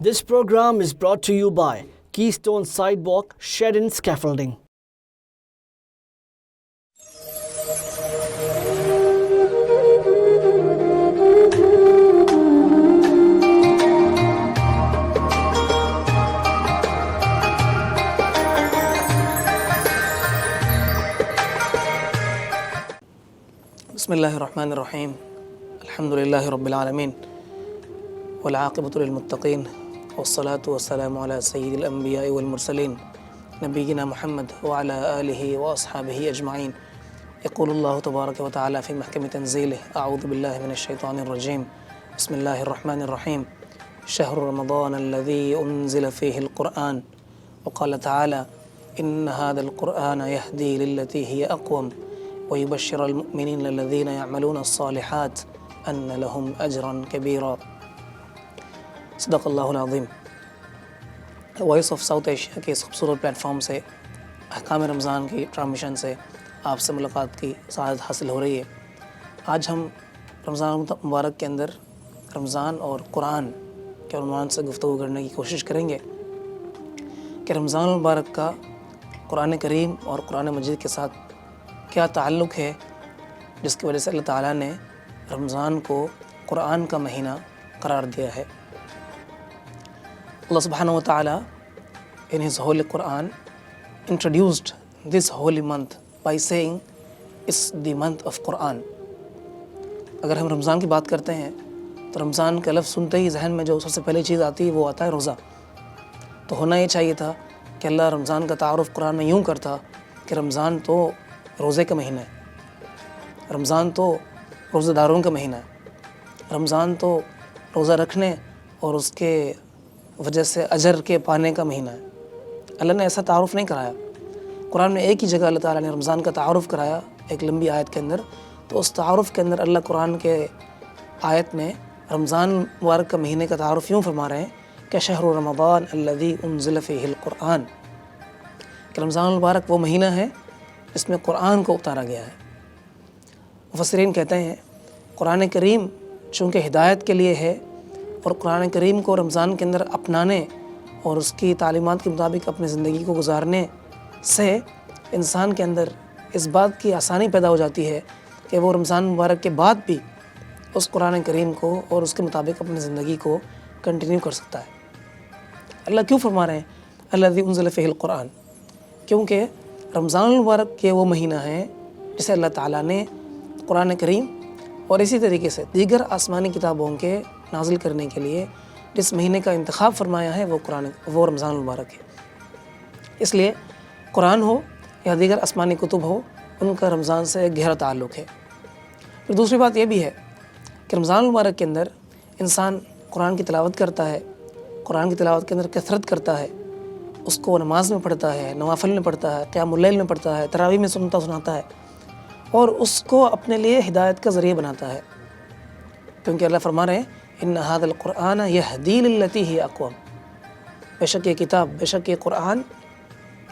This program is brought to you by Keystone Sidewalk Shed and Scaffolding. Bismillahirrahmanirrahim. Alhamdulillahi Rabbil Alameen. والعاقبة للمتقين والصلاة والسلام على سيد الأنبياء والمرسلين نبينا محمد وعلى آله وأصحابه أجمعين. يقول الله تبارك وتعالى في محكم تنزيله: أعوذ بالله من الشيطان الرجيم. بسم الله الرحمن الرحيم. شهر رمضان الذي أنزل فيه القرآن. وقال تعالى: إن هذا القرآن يهدي للتي هي أقوم ويبشر المؤمنين الذين يعملون الصالحات أن لهم أجرا كبيرا. صدق اللہ العظیم. وائس آف ساؤتھ ایشیا کے اس خوبصورت پلیٹ فارم سے احکام رمضان کی ٹرانسمیشن سے آپ سے ملاقات کی سعادت حاصل ہو رہی ہے. آج ہم رمضان مبارک کے اندر رمضان اور قرآن کے عنوان سے گفتگو کرنے کی کوشش کریں گے کہ رمضان مبارک کا قرآن کریم اور قرآن مجید کے ساتھ کیا تعلق ہے، جس کی وجہ سے اللہ تعالیٰ نے رمضان کو قرآن کا مہینہ قرار دیا ہے. Allah subhanahu wa ta'ala in his holy Quran introduced this holy month by saying it's the month of Quran. اگر ہم رمضان کی بات کرتے ہیں تو رمضان کا لفظ سنتے ہی ذہن میں جو سب سے پہلی چیز آتی ہے وہ آتا ہے روزہ. تو ہونا یہ چاہیے تھا کہ اللہ رمضان کا تعارف قرآن میں یوں کرتا کہ رمضان تو روزے کا مہینہ ہے، رمضان تو روزہ داروں کا مہینہ ہے، رمضان تو روزہ رکھنے اور اس کے وجہ سے اجر کے پانے کا مہینہ ہے. اللہ نے ایسا تعارف نہیں کرایا. قرآن میں ایک ہی جگہ اللہ تعالیٰ نے رمضان کا تعارف کرایا، ایک لمبی آیت کے اندر. تو اس تعارف کے اندر اللہ قرآن کے آیت میں رمضان مبارک کا مہینے کا تعارف یوں فرما رہے ہیں کہ شہر رمضان الذی انزل فیہ القرآن، کہ رمضان مبارک وہ مہینہ ہے جس میں قرآن کو اتارا گیا ہے. مفسرین کہتے ہیں قرآن کریم چونکہ ہدایت کے لیے ہے اور قرآن کریم کو رمضان کے اندر اپنانے اور اس کی تعلیمات کے مطابق اپنی زندگی کو گزارنے سے انسان کے اندر اس بات کی آسانی پیدا ہو جاتی ہے کہ وہ رمضان مبارک کے بعد بھی اس قرآن کریم کو اور اس کے مطابق اپنی زندگی کو کنٹینیو کر سکتا ہے. اللہ کیوں فرما رہے ہیں الذی انزل فیہ القرآن؟ کیونکہ رمضان المبارک یہ وہ مہینہ ہے جسے اللہ تعالیٰ نے قرآن کریم اور اسی طریقے سے دیگر آسمانی کتابوں کے نازل کرنے کے لیے جس مہینے کا انتخاب فرمایا ہے وہ رمضان المبارک ہے. اس لیے قرآن ہو یا دیگر آسمانی کتب ہو، ان کا رمضان سے ایک گہرا تعلق ہے. پھر دوسری بات یہ بھی ہے کہ رمضان المبارک کے اندر انسان قرآن کی تلاوت کرتا ہے، قرآن کی تلاوت کے اندر کثرت کرتا ہے، اس کو نماز میں پڑھتا ہے، نوافل میں پڑھتا ہے، قیام اللیل میں پڑھتا ہے، تراویح میں سناتا ہے اور اس کو اپنے لیے ہدایت کا ذریعہ بناتا ہے. کیونکہ اللہ فرما رہے ہیں ان ھذا القرآن یہدی للتی ہی اقوم، بے شک یہ کتاب، بے شک یہ قرآن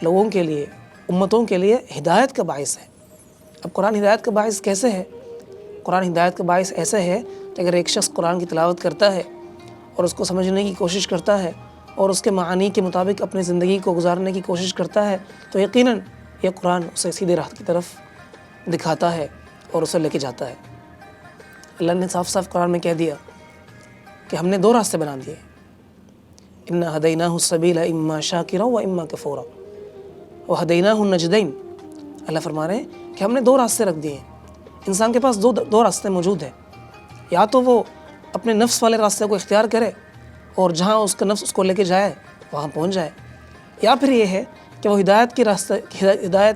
لوگوں کے لیے، امتوں کے لیے ہدایت کا باعث ہے. اب قرآن ہدایت کا باعث کیسے ہے؟ قرآن ہدایت کا باعث ایسے ہے کہ اگر ایک شخص قرآن کی تلاوت کرتا ہے اور اس کو سمجھنے کی کوشش کرتا ہے اور اس کے معانی کے مطابق اپنی زندگی کو گزارنے کی کوشش کرتا ہے تو یقیناً یہ قرآن اسے سیدھے راہ کی طرف دکھاتا ہے اور اسے لے کے جاتا ہے. اللہ نے صاف صاف قرآن میں کہہ دیا کہ ہم نے دو راستے بنا دیے، انا ہدیناہ السبیل اما شاکرا و اما کفورا وہدیناہ النجدین. اللہ فرما رہے ہیں کہ ہم نے دو راستے رکھ دیے ہیں. انسان کے پاس دو راستے موجود ہیں، یا تو وہ اپنے نفس والے راستے کو اختیار کرے اور جہاں اس کا نفس اس کو لے کے جائے وہاں پہنچ جائے، یا پھر یہ ہے کہ وہ ہدایت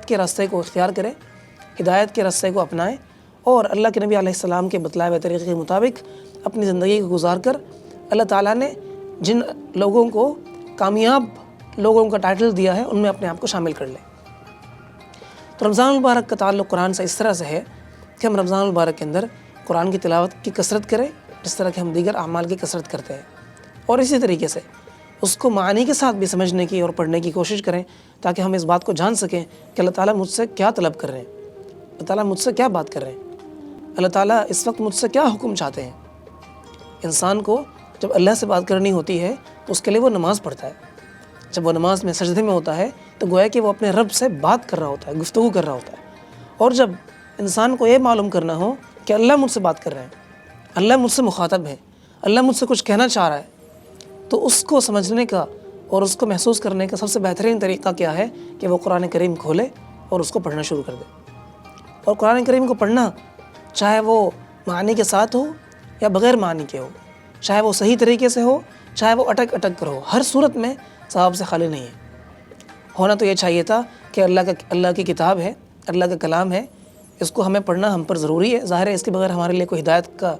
کے راستے کو اختیار کرے، ہدایت کے راستے کو اپنائے اور اللہ کے نبی علیہ السلام کے بتلائے ہوئے طریقے کے مطابق اپنی زندگی کو گزار کر اللہ تعالیٰ نے جن لوگوں کو کامیاب لوگوں کا ٹائٹل دیا ہے ان میں اپنے آپ کو شامل کر لے. تو رمضان المبارک کا تعلق قرآن سے اس طرح سے ہے کہ ہم رمضان المبارک کے اندر قرآن کی تلاوت کی کثرت کریں جس طرح کہ ہم دیگر اعمال کی کثرت کرتے ہیں، اور اسی طریقے سے اس کو معانی کے ساتھ بھی سمجھنے کی اور پڑھنے کی کوشش کریں تاکہ ہم اس بات کو جان سکیں کہ اللہ تعالیٰ مجھ سے کیا طلب کر رہے ہیں، اللہ تعالیٰ مجھ سے کیا بات کر رہے ہیں، اللہ تعالیٰ اس وقت مجھ سے کیا حکم چاہتے ہیں. انسان کو جب اللہ سے بات کرنی ہوتی ہے تو اس کے لیے وہ نماز پڑھتا ہے. جب وہ نماز میں سجدے میں ہوتا ہے تو گویا کہ وہ اپنے رب سے بات کر رہا ہوتا ہے، گفتگو کر رہا ہوتا ہے. اور جب انسان کو یہ معلوم کرنا ہو کہ اللہ مجھ سے بات کر رہے ہیں، اللہ مجھ سے مخاطب ہے، اللہ مجھ سے کچھ کہنا چاہ رہا ہے، تو اس کو سمجھنے کا اور اس کو محسوس کرنے کا سب سے بہترین طریقہ کیا ہے کہ وہ قرآن کریم کھولے اور اس کو پڑھنا شروع کر دے. اور قرآن کریم کو پڑھنا چاہے وہ معنی کے ساتھ ہو یا بغیر معنی کے ہو، چاہے وہ صحیح طریقے سے ہو چاہے وہ اٹک اٹک کر ہو، ہر صورت میں ثواب سے خالی نہیں ہے. ہونا تو یہ چاہیے تھا کہ اللہ کی کتاب ہے، اللہ کا کلام ہے، اس کو ہمیں پڑھنا ہم پر ضروری ہے. ظاہر ہے اس کے بغیر ہمارے لیے کوئی ہدایت کا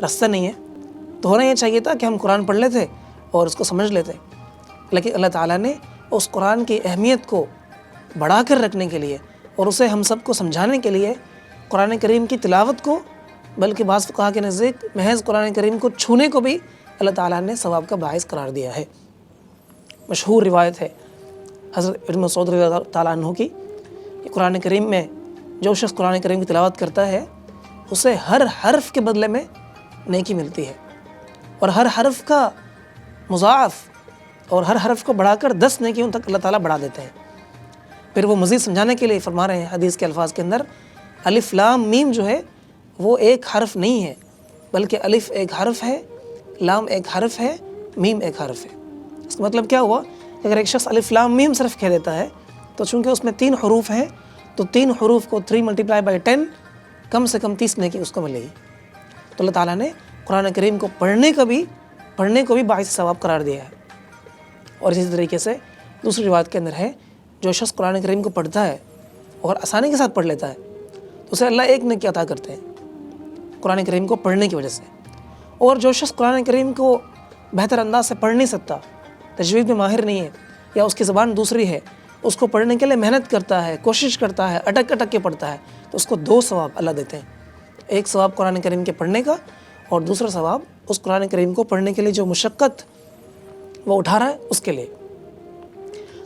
راستہ نہیں ہے. تو ہونا یہ چاہیے تھا کہ ہم قرآن پڑھ لیتے اور اس کو سمجھ لیتے. لیکن اللہ تعالیٰ نے اس قرآن کی اہمیت کو بڑھا کر رکھنے کے لیے اور اسے ہم سب کو سمجھانے کے لیے قرآن کریم کی تلاوت کو، بلکہ بعض فقہا کے نزدیک محض قرآن کریم کو چھونے کو بھی اللہ تعالیٰ نے ثواب کا باعث قرار دیا ہے. مشہور روایت ہے حضرت ابن مسعود رضی اللہ تعالیٰ عنہ کی کہ قرآن کریم میں جو شخص قرآن کریم کی تلاوت کرتا ہے اسے ہر حرف کے بدلے میں نیکی ملتی ہے، اور ہر حرف کا مضاعف اور ہر حرف کو بڑھا کر 10 نیکیوں تک اللہ تعالیٰ بڑھا دیتے ہیں. پھر وہ مزید سمجھانے کے لیے فرما رہے ہیں حدیث کے الفاظ کے اندر، الف لام میم جو ہے وہ ایک حرف نہیں ہے، بلکہ الف ایک حرف ہے، لام ایک حرف ہے، میم ایک حرف ہے. اس کا مطلب کیا ہوا کہ اگر ایک شخص الف لام میم صرف کہہ دیتا ہے تو چونکہ اس میں 3 حروف ہیں تو 3 حروف کو 3 × 10 کم سے کم 30 نیکی اس کو ملے گی. تو اللہ تعالیٰ نے قرآن کریم کو پڑھنے کو بھی باعث ثواب قرار دیا ہے. اور اسی طریقے سے دوسری روایت کے اندر ہے جو شخص قرآن کریم کو پڑھتا ہے اور آسانی کے ساتھ پڑھ لیتا ہے تو اسے اللہ ایک نیکی عطا کرتے ہیں قرآن کریم کو پڑھنے کی وجہ سے. اور جو شخص قرآن کریم کو بہتر انداز سے پڑھ نہیں سکتا، تجوید میں ماہر نہیں ہے یا اس کی زبان دوسری ہے، اس کو پڑھنے کے لیے محنت کرتا ہے، کوشش کرتا ہے، اٹک اٹک کے پڑھتا ہے، تو اس کو 2 ثواب اللہ دیتے ہیں. ایک ثواب قرآن کریم کے پڑھنے کا اور دوسرا ثواب اس قرآن کریم کو پڑھنے کے لیے جو مشقت وہ اٹھا رہا ہے اس کے لیے.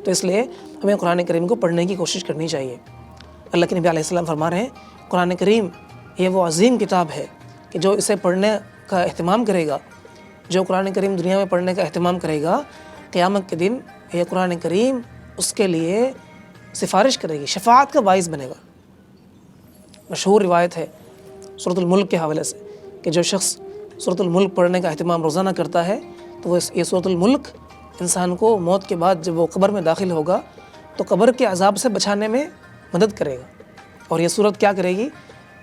تو اس لیے ہمیں قرآن کریم کو پڑھنے کی کوشش کرنی چاہیے. اللہ کے نبی علیہ السلام فرما رہے ہیں قرآن کریم یہ وہ عظیم کتاب ہے کہ جو اسے پڑھنے کا اہتمام کرے گا، جو قرآن کریم دنیا میں پڑھنے کا اہتمام کرے گا، قیامت کے دن یہ قرآن کریم اس کے لیے سفارش کرے گی، شفاعت کا باعث بنے گا. مشہور روایت ہے سورۃ الملک کے حوالے سے کہ جو شخص سورۃ الملک پڑھنے کا اہتمام روزانہ کرتا ہے تو وہ یہ سورۃ الملک انسان کو موت کے بعد جب وہ قبر میں داخل ہوگا تو قبر کے عذاب سے بچانے میں مدد کرے گا. اور یہ سورت کیا کرے گی؟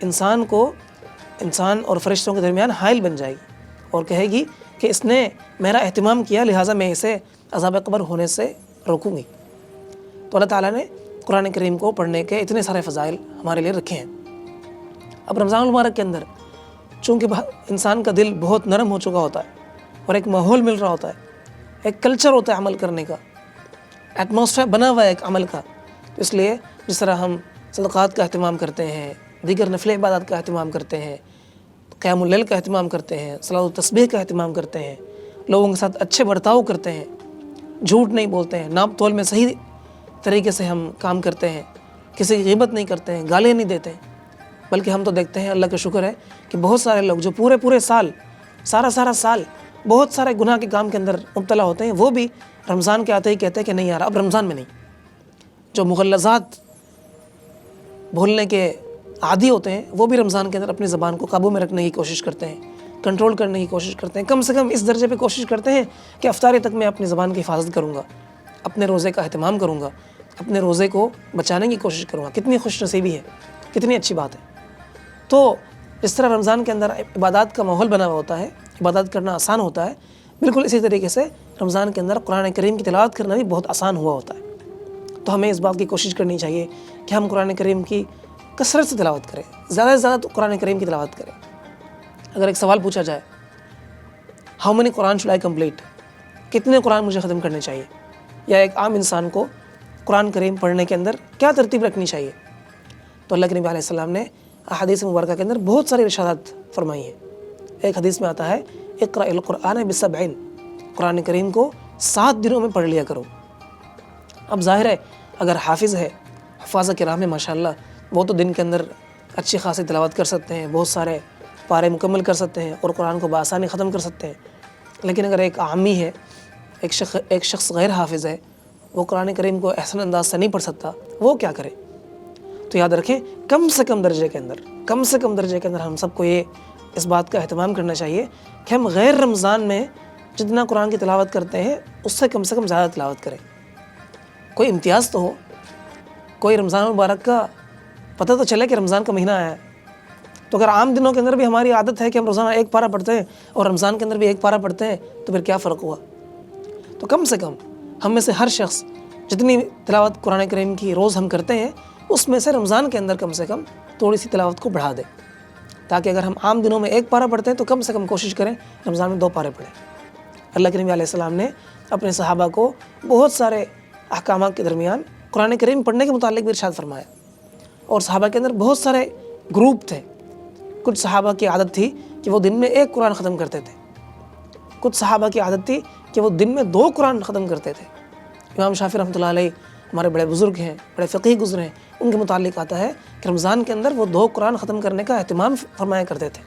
انسان اور فرشتوں کے درمیان حائل بن جائے گی اور کہے گی کہ اس نے میرا اہتمام کیا لہٰذا میں اسے عذاب قبر ہونے سے روکوں گی. تو اللہ تعالیٰ نے قرآن کریم کو پڑھنے کے اتنے سارے فضائل ہمارے لیے رکھے ہیں. اب رمضان المبارک کے اندر چونکہ انسان کا دل بہت نرم ہو چکا ہوتا ہے اور ایک ماحول مل رہا ہوتا ہے، ایک کلچر ہوتا ہے عمل کرنے کا، ایٹماسفیئر بنا ہوا ہے ایک عمل کا. تو اس لیے جس طرح ہم صدقات کا اہتمام کرتے ہیں، دیگر نفل عبادات کا اہتمام کرتے ہیں، قیام اللیل کا اہتمام کرتے ہیں، صلاۃ التسبیح کا اہتمام کرتے ہیں، لوگوں کے ساتھ اچھے برتاؤ کرتے ہیں، جھوٹ نہیں بولتے ہیں، ناپ تول میں صحیح طریقے سے ہم کام کرتے ہیں، کسی کی غیبت نہیں کرتے ہیں، گالیاں نہیں دیتے ہیں، بلکہ ہم تو دیکھتے ہیں اللہ کا شکر ہے کہ بہت سارے لوگ جو پورے سال سارا سال بہت سارے گناہ کے کام کے اندر مبتلا ہوتے ہیں، وہ بھی رمضان کے آتے ہی کہتے ہیں کہ نہیں یار اب رمضان میں نہیں. جو مغلظات بھولنے کے عادی ہوتے ہیں وہ بھی رمضان کے اندر اپنی زبان کو قابو میں رکھنے کی کوشش کرتے ہیں، کنٹرول کرنے کی کوشش کرتے ہیں، کم سے کم اس درجے پہ کوشش کرتے ہیں کہ افطاری تک میں اپنی زبان کی حفاظت کروں گا، اپنے روزے کا اہتمام کروں گا، اپنے روزے کو بچانے کی کوشش کروں گا. کتنی خوش نصیبی ہے، کتنی اچھی بات ہے. تو جس طرح رمضان کے اندر عبادات کا ماحول بنا ہوا ہوتا ہے، عبادات کرنا آسان ہوتا ہے، بالکل اسی طریقے سے رمضان کے اندر قرآن کریم کی تلاوت کرنا بھی بہت آسان ہوا ہوتا ہے. تو ہمیں اس بات کی کوشش کرنی چاہیے کہ ہم قرآن کریم کی کثرت سے تلاوت کریں، زیادہ سے زیادہ تو قرآن کریم کی تلاوت کریں. اگر ایک سوال پوچھا جائے how many Quran should I complete, کتنے قرآن مجھے ختم کرنے چاہیے، یا ایک عام انسان کو قرآن کریم پڑھنے کے اندر کیا ترتیب رکھنی چاہیے، تو اللہ کے نبی علیہ السلام نے احادیث مبارکہ کے اندر بہت ساری ارشادات فرمائی ہیں. ایک حدیث میں آتا ہے اقرأ القرآن ب7، قرآن کریم کو 7 دنوں میں پڑھ لیا کرو. اب ظاہر ہے اگر حافظ ہے، حفاظ کرام ہے ماشاءاللہ، وہ تو دن کے اندر اچھی خاصی تلاوت کر سکتے ہیں، بہت سارے پارے مکمل کر سکتے ہیں اور قرآن کو بآسانی ختم کر سکتے ہیں. لیکن اگر ایک عامی ہے، ایک شخص غیر حافظ ہے، وہ قرآن کریم کو احسن انداز سے نہیں پڑھ سکتا، وہ کیا کرے؟ تو یاد رکھیں کم سے کم درجے کے اندر ہم سب کو یہ اس بات کا اہتمام کرنا چاہیے کہ ہم غیر رمضان میں جتنا قرآن کی تلاوت کرتے ہیں اس سے کم زیادہ تلاوت کریں۔ کوئی امتیاز تو ہو، کوئی رمضان المبارک کا پتہ تو چلے کہ رمضان کا مہینہ آیا ہے۔ تو اگر عام دنوں کے اندر بھی ہماری عادت ہے کہ ہم روزانہ ایک پارہ پڑھتے ہیں اور رمضان کے اندر بھی ایک پارہ پڑھتے ہیں تو پھر کیا فرق ہوا؟ تو کم سے کم ہم میں سے ہر شخص جتنی تلاوت قرآن کریم کی روز ہم کرتے ہیں اس میں سے رمضان کے اندر کم سے کم تھوڑی سی تلاوت کو بڑھا دیں، تاکہ اگر ہم عام دنوں میں ایک پارہ پڑھتے ہیں تو کم سے کم کوشش کریں رمضان میں 2 پارے پڑھیں۔ اللہ کے نبی علیہ السلام نے اپنے صحابہ کو بہت سارے احکامات کے درمیان قرآن کریم پڑھنے کے متعلق بھی ارشاد فرمایا، اور صحابہ کے اندر بہت سارے گروپ تھے۔ کچھ صحابہ کی عادت تھی کہ وہ دن میں 1 قرآن ختم کرتے تھے، کچھ صحابہ کی عادت تھی کہ وہ دن میں 2 قرآن ختم کرتے تھے۔ امام شافعی رحمۃ اللہ علیہ ہمارے بڑے بزرگ ہیں، بڑے فقیہ گزرے ہیں، ان کے متعلق آتا ہے کہ رمضان کے اندر وہ 2 قرآن ختم کرنے کا اہتمام فرمایا کرتے تھے۔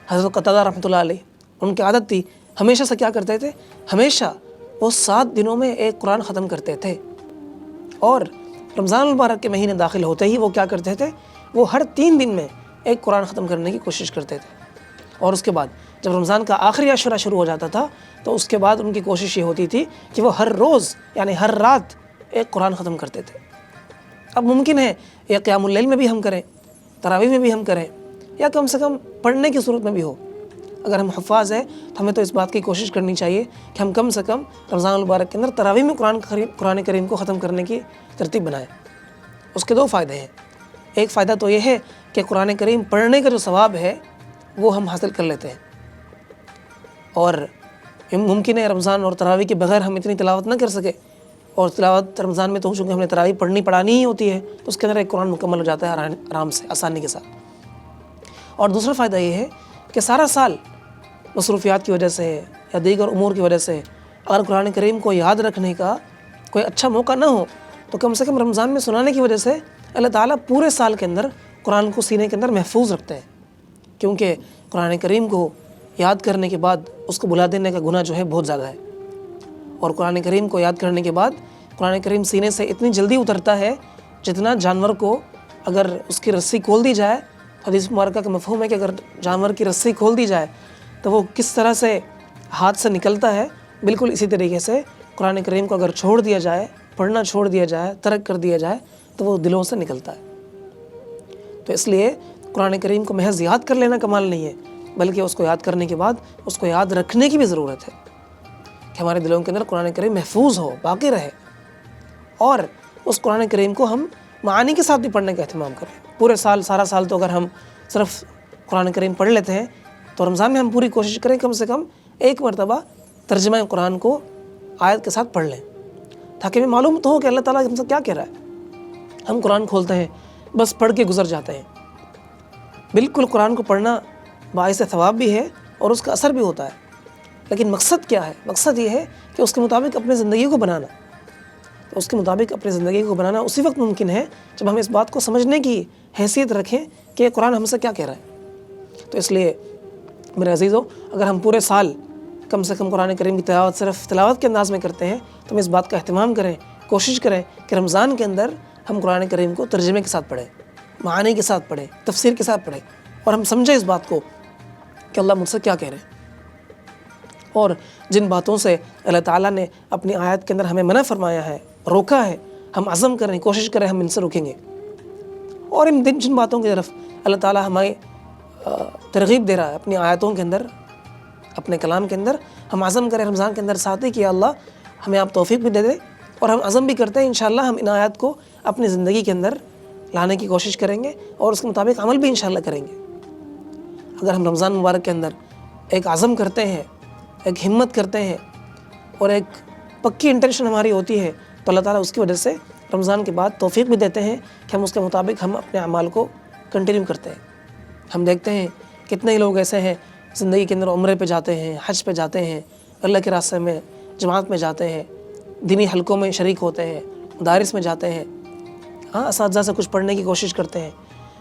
حضرت قتادہ رحمۃ اللہ علیہ ان کی عادت تھی، ہمیشہ سے کیا کرتے تھے؟ ہمیشہ وہ 7 دنوں میں 1 قرآن ختم کرتے تھے، اور رمضان المبارک کے مہینے داخل ہوتے ہی وہ کیا کرتے تھے؟ وہ ہر 3 دن میں 1 قرآن ختم کرنے کی کوشش کرتے تھے۔ اور اس کے بعد جب رمضان کا آخری عشرہ شروع ہو جاتا تھا تو اس کے بعد ان کی کوشش یہ ہوتی تھی کہ وہ ہر روز یعنی ہر رات 1 قرآن ختم کرتے تھے۔ اب ممکن ہے یہ قیام اللیل میں بھی ہم کریں، تراویح میں بھی ہم کریں، یا کم سے کم پڑھنے کی صورت میں بھی ہو۔ اگر ہم حفاظ ہیں تو ہمیں تو اس بات کی کوشش کرنی چاہیے کہ ہم کم سے کم رمضان المبارک کے اندر تراویح میں قرآن کریم کو ختم کرنے کی ترتیب بنائیں۔ اس کے 2 فائدے ہیں۔ ایک فائدہ تو یہ ہے کہ قرآن کریم پڑھنے کا جو ثواب ہے وہ ہم حاصل کر لیتے ہیں، اور ممکن ہے رمضان اور تراویح کے بغیر ہم اتنی تلاوت نہ کر سکے، اور تلاوت رمضان میں تو چونکہ ہم نے تراویح پڑھانی ہی ہوتی ہے تو اس کے اندر 1 قرآن مکمل ہو جاتا ہے آرام سے، آسانی کے ساتھ۔ اور دوسرا فائدہ یہ ہے کہ سارا سال مصروفیات کی وجہ سے یا دیگر امور کی وجہ سے اگر قرآن کریم کو یاد رکھنے کا کوئی اچھا موقع نہ ہو تو کم سے کم رمضان میں سنانے کی وجہ سے اللہ تعالیٰ پورے سال کے اندر قرآن کو سینے کے اندر محفوظ رکھتے ہیں، کیونکہ قرآن کریم کو یاد کرنے کے بعد اس کو بھلا دینے کا گناہ جو ہے بہت زیادہ ہے، اور قرآن کریم کو یاد کرنے کے بعد قرآن کریم سینے سے اتنی جلدی اترتا ہے جتنا جانور کو اگر اس کی رسی کھول دی جائے، حدیث مبارکہ کا مفہوم ہے کہ اگر جانور کی رسی کھول دی جائے تو وہ کس طرح سے ہاتھ سے نکلتا ہے، بالکل اسی طریقے سے قرآن کریم کو اگر چھوڑ دیا جائے، پڑھنا چھوڑ دیا جائے، ترک کر دیا جائے تو وہ دلوں سے نکلتا ہے۔ تو اس لیے قرآن کریم کو محض یاد کر لینا کمال نہیں ہے، بلکہ اس کو یاد کرنے کے بعد اس کو یاد رکھنے کی بھی ضرورت ہے کہ ہمارے دلوں کے اندر قرآن کریم محفوظ ہو، باقی رہے، اور اس قرآن کریم کو ہم معانی کے ساتھ بھی پڑھنے کا اہتمام کریں۔ پورے سال سارا سال تو اگر ہم صرف قرآن کریم پڑھ لیتے ہیں تو رمضان میں ہم پوری کوشش کریں کم سے کم 1 مرتبہ ترجمہ قرآن کو آیت کے ساتھ پڑھ لیں، تاکہ ہمیں معلوم تو ہو کہ اللہ تعالیٰ ہم سے کیا کہہ رہا ہے۔ ہم قرآن کھولتے ہیں، بس پڑھ کے گزر جاتے ہیں۔ بالکل قرآن کو پڑھنا باعث ثواب بھی ہے اور اس کا اثر بھی ہوتا ہے، لیکن مقصد کیا ہے؟ مقصد یہ ہے کہ اس کے مطابق اپنی زندگی کو بنانا۔ تو اس کے مطابق اپنی زندگی کو بنانا اسی وقت ممکن ہے جب ہم اس بات کو سمجھنے کی حیثیت رکھیں کہ یہ قرآن ہم سے کیا کہہ رہا ہے۔ تو اس لیے میرے عزیزو، اگر ہم پورے سال کم سے کم قرآن کریم کی تلاوت صرف تلاوت کے انداز میں کرتے ہیں تو ہم اس بات کا اہتمام کریں، کوشش کریں کہ رمضان کے اندر ہم قرآن کریم کو ترجمے کے ساتھ پڑھیں، معانی کے ساتھ پڑھیں، تفسیر کے ساتھ پڑھیں، اور ہم سمجھیں اس بات کو کہ اللہ مجھ سے کیا کہہ رہے ہیں، اور جن باتوں سے اللہ تعالیٰ نے اپنی آیت کے اندر ہمیں منع فرمایا ہے، روکا ہے، ہم عزم کریں، کوشش کریں ہم ان سے رکیں گے، اور جن باتوں کی طرف اللہ تعالیٰ ہمیں ترغیب دے رہا ہے اپنی آیتوں کے اندر، اپنے کلام کے اندر، ہم عزم کریں رمضان کے اندر ساتھ ہی کہ اللہ ہمیں آپ توفیق بھی دے دیں، اور ہم عزم بھی کرتے ہیں انشاءاللہ ہم ان آیات کو اپنی زندگی کے اندر لانے کی کوشش کریں گے اور اس کے مطابق عمل بھی انشاءاللہ کریں گے۔ اگر ہم رمضان مبارک کے اندر ایک عزم کرتے ہیں، ایک ہمت کرتے ہیں اور ایک پکی انٹینشن ہماری ہوتی ہے تو اللہ تعالیٰ اس کی وجہ سے رمضان کے بعد توفیق بھی دیتے ہیں کہ ہم اس کے مطابق ہم اپنے اعمال کو کنٹینیو کرتے ہیں۔ ہم دیکھتے ہیں کتنے ہی لوگ ایسے ہیں زندگی کے اندر عمرے پہ جاتے ہیں، حج پہ جاتے ہیں، اللہ کے راستے میں جماعت میں جاتے ہیں، دینی حلقوں میں شریک ہوتے ہیں، مدارس میں جاتے ہیں، اساتذہ سے کچھ پڑھنے کی کوشش کرتے ہیں۔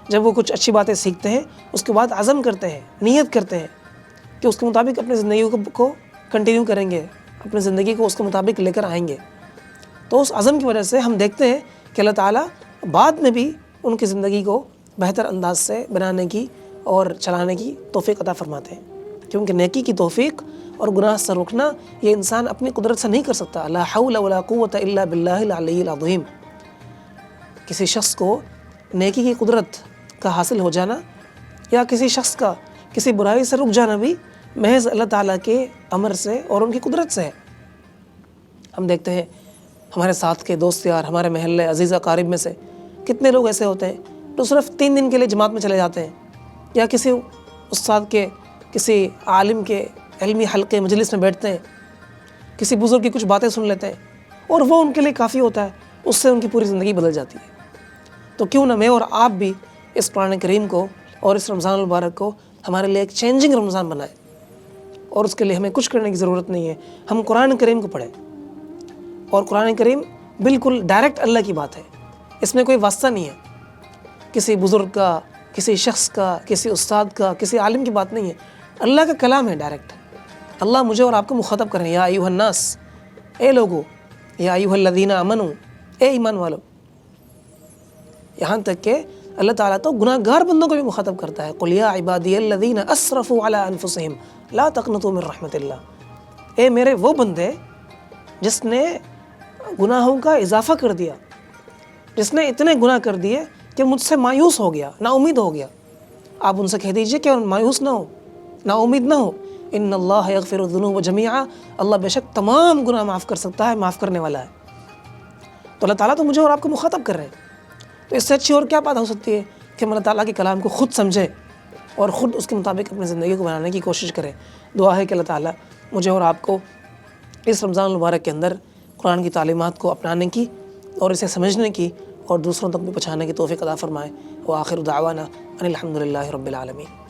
جب وہ کچھ اچھی باتیں سیکھتے ہیں اس کے بعد عزم کرتے ہیں، نیت کرتے ہیں کہ اس کے مطابق اپنی زندگی کو کنٹینیو کریں گے، اپنی زندگی کو اس کے مطابق لے کر آئیں گے. تو اس عزم کی وجہ سے ہم دیکھتے ہیں کہ اللہ تعالیٰ بعد میں بھی ان کی زندگی کو بہتر انداز سے بنانے کی اور چلانے کی توفیق عطا فرماتے ہیں. کیونکہ نیکی کی توفیق اور گناہ سے روکنا یہ انسان اپنی قدرت سے نہیں کر سکتا. لا حول ولا قوة الا باللہ العلی العظیم. کسی شخص کو نیکی کی قدرت کا حاصل ہو جانا یا کسی شخص کا کسی برائی سے رک جانا بھی محض اللہ تعالیٰ کے امر سے اور ان کی قدرت سے ہے. ہم دیکھتے ہیں ہمارے ساتھ کے دوست یار، ہمارے محلے عزیز اقارب میں سے کتنے لوگ ایسے ہوتے ہیں جو صرف 3 دن کے لیے جماعت میں چلے جاتے ہیں، یا کسی استاد کے، کسی عالم کے علمی حلقے مجلس میں بیٹھتے ہیں، کسی بزرگ کی کچھ باتیں سن لیتے ہیں اور وہ ان کے لیے کافی ہوتا ہے، اس سے ان کی پوری زندگی بدل جاتی ہے. تو کیوں نہ میں اور آپ بھی اس قرآن کریم کو اور اس رمضان المبارک کو ہمارے لیے ایک چینجنگ رمضان بنائیں. اور اس کے لیے ہمیں کچھ کرنے کی ضرورت نہیں ہے، ہم قرآن کریم کو پڑھیں. اور قرآن کریم بالکل ڈائریکٹ اللہ کی بات ہے، اس میں کوئی واسطہ نہیں ہے، کسی بزرگ کا، کسی شخص کا، کسی استاد کا، کسی عالم کی بات نہیں ہے. اللہ کا کلام ہے ڈائریکٹ. اللہ مجھے اور آپ کو مخاطب کر رہے ہیں، یا ایھا الناس، اے لوگو، یا ایھا الذین آمنوا، اے ایمان والو. یہاں تک کہ اللہ تعالیٰ تو گناہ گار بندوں کو بھی مخاطب کرتا ہے. قل یا عبادی الذین اسرفوا علی انفسہم لا تقنطوا من رحمت اللہ. اے میرے وہ بندے جس نے گناہوں کا اضافہ کر دیا، جس نے اتنے گناہ کر دیے کہ مجھ سے مایوس ہو گیا، نا امید ہو گیا. آپ ان سے کہہ دیجئے کہ مایوس نہ ہو، نا امید نہ ہو. ان اللہ یغفر الذنوب جميعا، اللہ بے شک تمام گناہ معاف کر سکتا ہے، معاف کرنے والا ہے. تو اللہ تعالیٰ تو مجھے اور آپ کو مخاطب کر رہے ہیں. تو اس سے اچھی اور کیا بات ہو سکتی ہے کہ ہم اللہ تعالیٰ کے کلام کو خود سمجھیں اور خود اس کے مطابق اپنی زندگی کو بنانے کی کوشش کریں. دعا ہے کہ اللہ تعالیٰ مجھے اور آپ کو اس رمضان المبارک کے اندر قرآن کی تعلیمات کو اپنانے کی اور اسے سمجھنے کی اور دوسروں تک بھی پہنچانے کی توفیق عطا فرمائے. وآخر دعوانا ان الحمد للہ رب العالمین.